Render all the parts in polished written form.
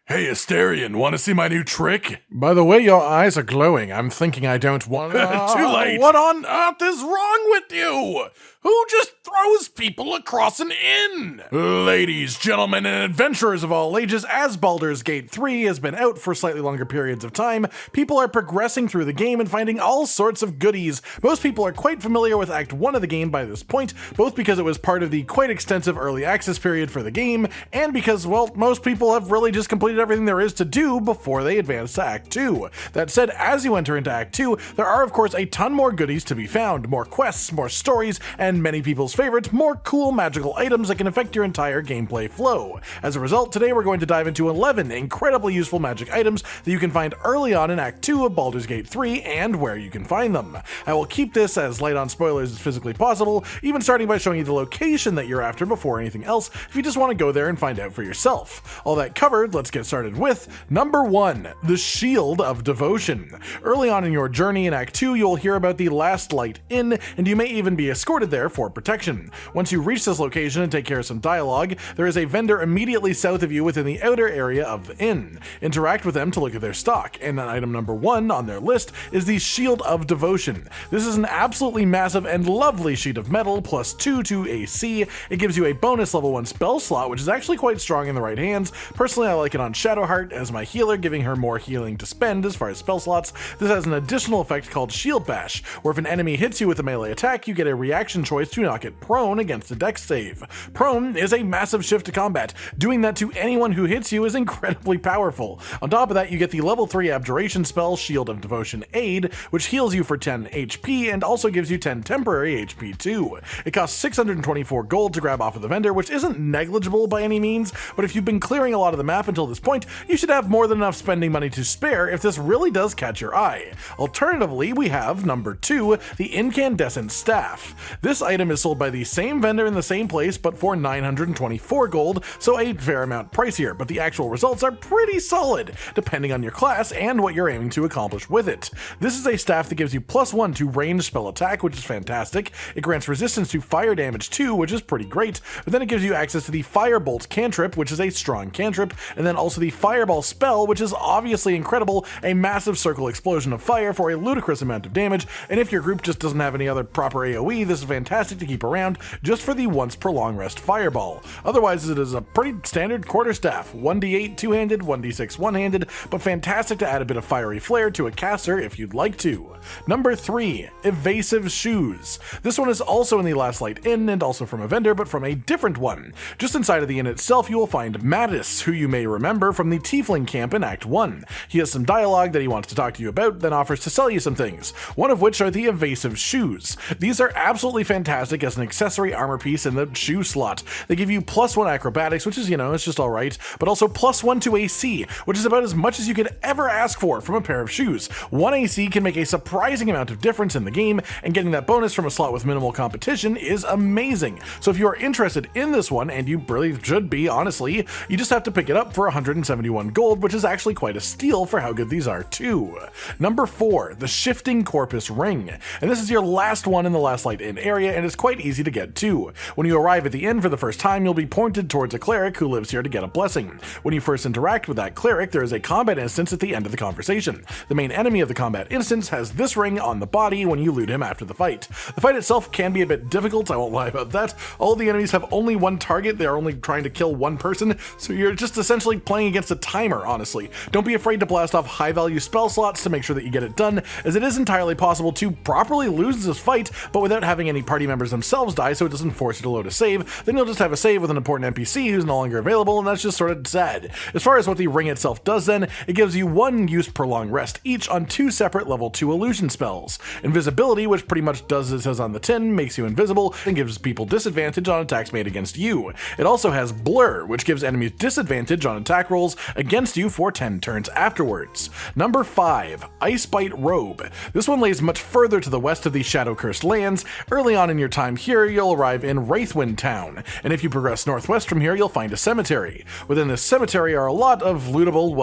Hey, Asterion, want to see my new trick? By the way, your eyes are glowing. I'm thinking I don't want... Too late! What on earth is wrong with you? Who just throws people across an inn? Ladies, gentlemen, and Adventurers of all ages, as Baldurs Gate 3 has been out for slightly longer periods of time, people are progressing through the game and finding all sorts of goodies. Most people are quite familiar with Act 1 of the game by this point, both because it was part of the quite extensive early access period for the game, and because, well, most people have really just completed everything there is to do before they advance to Act 2. That said, as you enter into Act 2, there are of course a ton more goodies to be found, more quests, more stories, and many people's favorites, more cool magical items that can affect your entire gameplay flow. As a result, today we're going to dive into 11 incredibly useful magic items that you can find early on in Act 2 of Baldur's Gate 3 and where you can find them. I will keep this as light on spoilers as physically possible, even starting by showing you the location that you're after before anything else, if you just want to go there and find out for yourself. All that covered, let's get started with number 1, the Shield of Devotion. Early on in your journey in Act 2, you'll hear about the Last Light Inn, and you may even be escorted there for protection. Once you reach this location and take care of some dialogue, there is a vendor immediately south of you within the outer area of the inn. Interact with them to look at their stock, and item number 1 on their list is the Shield of Devotion. This is an absolutely massive and lovely sheet of metal, plus 2 to AC. It gives you a bonus level 1 spell slot, which is actually quite strong in the right hands. Personally, I like it on Shadowheart as my healer, giving her more healing to spend as far as spell slots. This has an additional effect called Shield Bash, where if an enemy hits you with a melee attack, you get a reaction choice to knock it prone against a dex save. Prone is a massive shift to combat. Doing that to anyone who hits you is incredibly powerful. On top of that, you get the level 3 abjuration spell Shield of Devotion Aid, which heals you for 10 HP and also gives you 10 temporary HP too. It costs 624 gold to grab off of the vendor, which isn't negligible by any means, but if you've been clearing a lot of the map until this point, you should have more than enough spending money to spare if this really does catch your eye. Alternatively, we have number 2, the Incandescent Staff. This item is sold by the same vendor in the same place, but for 924 gold, so a fair amount pricier, but the actual results are pretty solid, depending on your class and what you're aiming to accomplish with it. This is a staff that gives you +1 to ranged spell attack, which is fantastic. It grants resistance to fire damage too, which is pretty great, but then it gives you access to the Firebolt cantrip, which is a strong cantrip, and then also the Fireball spell, which is obviously incredible, a massive circle explosion of fire for a ludicrous amount of damage, and if your group just doesn't have any other proper AoE, this is fantastic to keep around just for the once per long rest Fireball. Otherwise, it is a pretty standard quarterstaff, 1d8 two-handed, 1d6 one-handed, but fantastic to add a bit of fiery flair to a caster if you'd like to. Number 3, Evasive Shoes. This one is also in the Last Light Inn and also from a vendor, but from a different one. Just inside of the inn itself, you will find Mattis, who you may remember from the Tiefling camp in Act 1. He has some dialogue that he wants to talk to you about, then offers to sell you some things, one of which are the Evasive Shoes. These are absolutely fantastic as an accessory armor piece in the shoe slot. They give you +1 acrobatics, which is, it's just alright, but also +1 to AC, which is about as much as you could ever ask for from a pair of shoes. 1 AC can make a surprising amount of difference in the game, and getting that bonus from a slot with minimal competition is amazing. So if you are interested in this one, and you really should be, honestly, you just have to pick it up for 171 gold, which is actually quite a steal for how good these are too. Number 4, the Shifting Corpus Ring. And this is your last one in the Last Light Inn area, and it's quite easy to get to. When you arrive at the inn for the first time, you'll be pointed towards a cleric who lives here to get a blessing. When you first interact with that cleric, there is a combat instance at the end of the conversation. The main enemy of the combat instance has this ring on the body when you loot him after the fight. The fight itself can be a bit difficult, I won't lie about that. All the enemies have only one target, they are only trying to kill one person, so you're just essentially playing against a timer, honestly. Don't be afraid to blast off high value spell slots to make sure that you get it done, as it is entirely possible to properly lose this fight, but without having any party members themselves die, so it doesn't force you to load a save. Then you'll just have a save with an important NPC who's no longer available, and that's just sort of sad. As far as what the ring itself does then, it gives you 1 use per long rest each on 2 separate level 2 illusion spells. Invisibility, which pretty much does as it says on the tin, makes you invisible and gives people disadvantage on attacks made against you. It also has Blur, which gives enemies disadvantage on attack rolls against you for 10 turns afterwards. Number 5, Icebite Robe. This one lays much further to the west of the Shadow-Cursed lands. Early on in your time here, you'll arrive in Wraithwind Town, and if you progress northwest from here, you'll find a cemetery. Within this cemetery are a lot of lootable,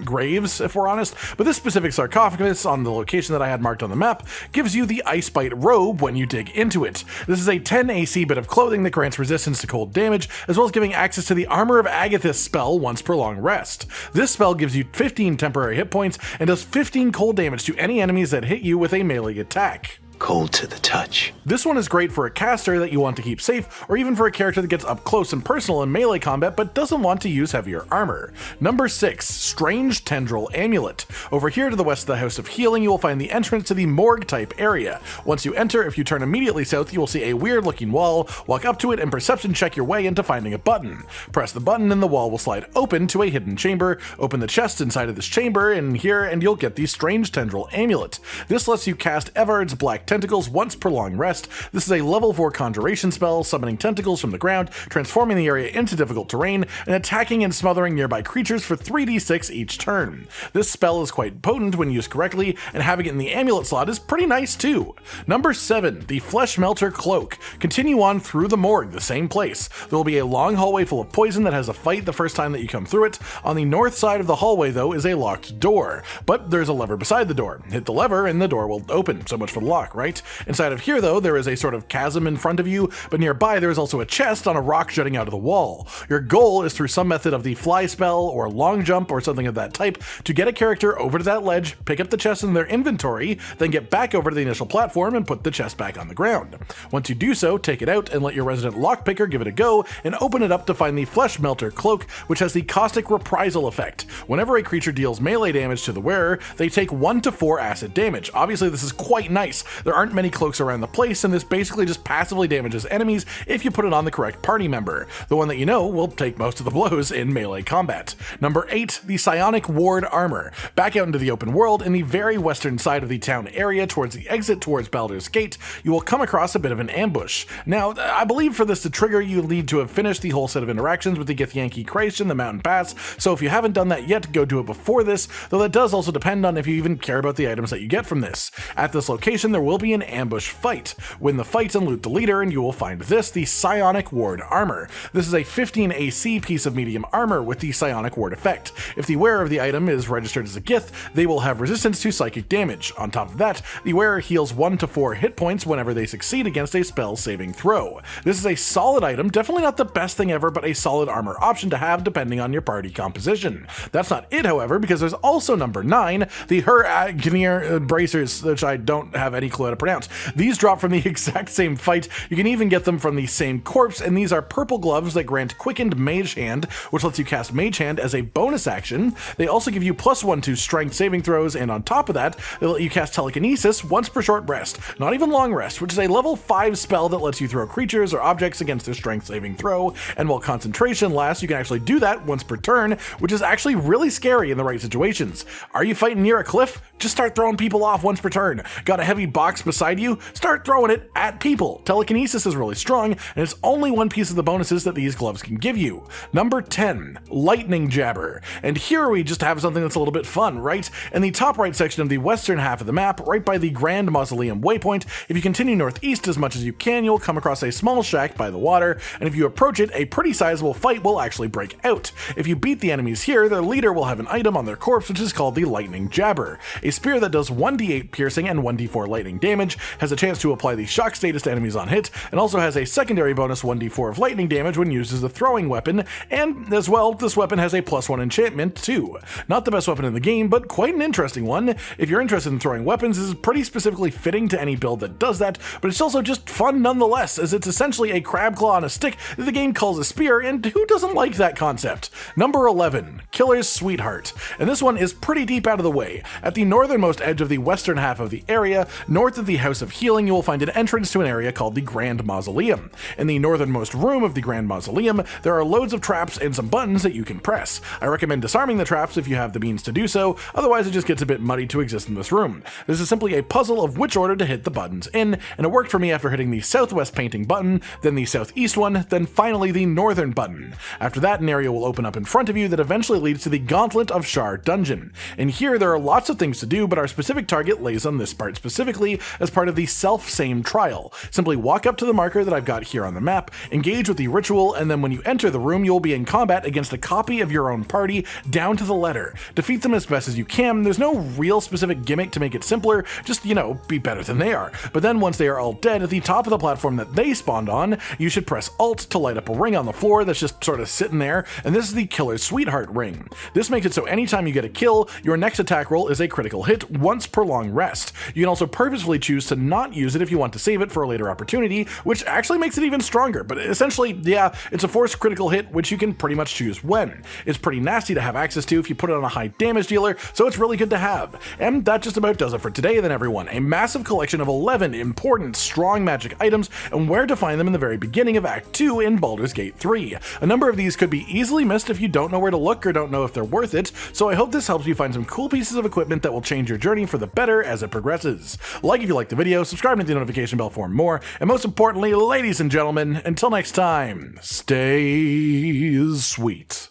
graves, if we're honest, but this specific sarcophagus on the location that I had marked on the map gives you the Icebite Robe when you dig into it. This is a 10 AC bit of clothing that grants resistance to cold damage, as well as giving access to the Armour of Agathis spell once per long long rest. This spell gives you 15 temporary hit points and does 15 cold damage to any enemies that hit you with a melee attack. Cold to the touch. This one is great for a caster that you want to keep safe, or even for a character that gets up close and personal in melee combat but doesn't want to use heavier armor. Number 6, Strange Tendril Amulet. Over here to the west of the House of Healing, you will find the entrance to the morgue type area. Once you enter, if you turn immediately south, you will see a weird looking wall. Walk up to it and perception check your way into finding a button. Press the button and the wall will slide open to a hidden chamber. Open the chest inside of this chamber in here and you'll get the Strange Tendril Amulet. This lets you cast Evard's Black Tentacles once per long rest. This is a level 4 conjuration spell, summoning tentacles from the ground, transforming the area into difficult terrain, and attacking and smothering nearby creatures for 3d6 each turn. This spell is quite potent when used correctly, and having it in the amulet slot is pretty nice too. Number 7, the fleshmelter Cloak. Continue on through the morgue, the same place. There will be a long hallway full of poison that has a fight the first time that you come through it. On the north side of the hallway though is a locked door, but there's a lever beside the door. Hit the lever and the door will open. So much for the lock, right? Inside of here though, there is a sort of chasm in front of you, but nearby there is also a chest on a rock jutting out of the wall. Your goal is through some method of the fly spell or long jump or something of that type to get a character over to that ledge, pick up the chest in their inventory, then get back over to the initial platform and put the chest back on the ground. Once you do so, take it out and let your resident lockpicker give it a go and open it up to find the fleshmelter Cloak, which has the caustic reprisal effect. Whenever a creature deals melee damage to the wearer, they take 1 to 4 acid damage. Obviously this is quite nice. There aren't many cloaks around the place, and this basically just passively damages enemies if you put it on the correct party member. The one that you know will take most of the blows in melee combat. Number 8, the psionic ward armor. Back out into the open world, in the very western side of the town area towards the exit towards Baldurs Gate, you will come across a bit of an ambush. Now, I believe for this to trigger, you need to have finished the whole set of interactions with the Githyanki Christ and the Mountain Pass, so if you haven't done that yet, go do it before this, though that does also depend on if you even care about the items that you get from this. At this location, there will be an ambush fight. Win the fight and loot the leader, and you will find this, the Psionic Ward Armor. This is a 15 AC piece of medium armor with the Psionic Ward effect. If the wearer of the item is registered as a Gith, they will have resistance to psychic damage. On top of that, the wearer heals 1 to 4 hit points whenever they succeed against a spell saving throw. This is a solid item, definitely not the best thing ever, but a solid armor option to have depending on your party composition. That's not it, however, because there's also number 9, the haracknir bracers, which I don't have any clue how to pronounce. These drop from the exact same fight. You can even get them from the same corpse, and these are purple gloves that grant quickened Mage Hand, which lets you cast Mage Hand as a bonus action. They also give you +1 to strength saving throws, and on top of that, they let you cast telekinesis once per short rest, not even long rest, which is a level 5 spell that lets you throw creatures or objects against their strength saving throw, and while concentration lasts, you can actually do that once per turn, which is actually really scary in the right situations. Are you fighting near a cliff? Just start throwing people off once per turn. Got a heavy box beside you? Start throwing it at people. Telekinesis is really strong, and it's only one piece of the bonuses that these gloves can give you. Number 10, Lightning Jabber. And here we just have something that's a little bit fun, right? In the top right section of the western half of the map, right by the Grand Mausoleum waypoint, if you continue northeast as much as you can, you'll come across a small shack by the water, and if you approach it, a pretty sizable fight will actually break out. If you beat the enemies here, their leader will have an item on their corpse which is called the Lightning Jabber. A spear that does 1d8 piercing and 1d4 lightning damage, has a chance to apply the shock status to enemies on hit, and also has a secondary bonus 1d4 of lightning damage when used as a throwing weapon, and as well, this weapon has a +1 enchantment too. Not the best weapon in the game, but quite an interesting one. If you're interested in throwing weapons, this is pretty specifically fitting to any build that does that, but it's also just fun nonetheless, as it's essentially a crab claw on a stick that the game calls a spear, and who doesn't like that concept? Number 11, Killer's Sweetheart. And this one is pretty deep out of the way. At the northernmost edge of the western half of the area, north of the House of Healing, you will find an entrance to an area called the Grand Mausoleum. In the northernmost room of the Grand Mausoleum, there are loads of traps and some buttons that you can press. I recommend disarming the traps if you have the means to do so, otherwise it just gets a bit muddy to exist in this room. This is simply a puzzle of which order to hit the buttons in, and it worked for me after hitting the southwest painting button, then the southeast one, then finally the northern button. After that, an area will open up in front of you that eventually leads to the Gauntlet of Shar dungeon. And here there are lots of things to do, but our specific target lays on this part specifically, as part of the self-same trial. Simply walk up to the marker that I've got here on the map, engage with the ritual, and then when you enter the room, you'll be in combat against a copy of your own party down to the letter. Defeat them as best as you can. There's no real specific gimmick to make it simpler, just, be better than they are. But then once they are all dead, at the top of the platform that they spawned on, you should press Alt to light up a ring on the floor that's just sort of sitting there, and this is the Killer's Sweetheart ring. This makes it so anytime you get a kill, your next attack roll is a critical hit once per long rest. You can also purposefully choose to not use it if you want to save it for a later opportunity, which actually makes it even stronger, but essentially, yeah, it's a forced critical hit which you can pretty much choose when. It's pretty nasty to have access to if you put it on a high damage dealer, so it's really good to have. And that just about does it for today then, everyone. A massive collection of 11 important strong magic items and where to find them in the very beginning of Act 2 in Baldurs Gate 3. A number of these could be easily missed if you don't know where to look or don't know if they're worth it, so I hope this helps you find some cool pieces of equipment that will change your journey for the better as it progresses. Like if you liked the video, subscribe to the notification bell for more, and most importantly, ladies and gentlemen, until next time, stay sweet.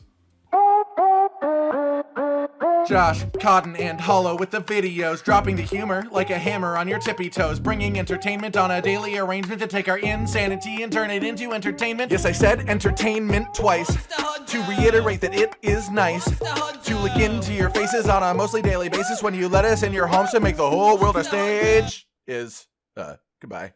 Josh, Cotton, and Hollow with the videos, dropping the humor like a hammer on your tippy toes, bringing entertainment on a daily arrangement to take our insanity and turn it into entertainment. Yes, I said entertainment twice, to reiterate that it is nice to look into your faces on a mostly daily basis when you let us in your homes to make the whole world a stage. Goodbye.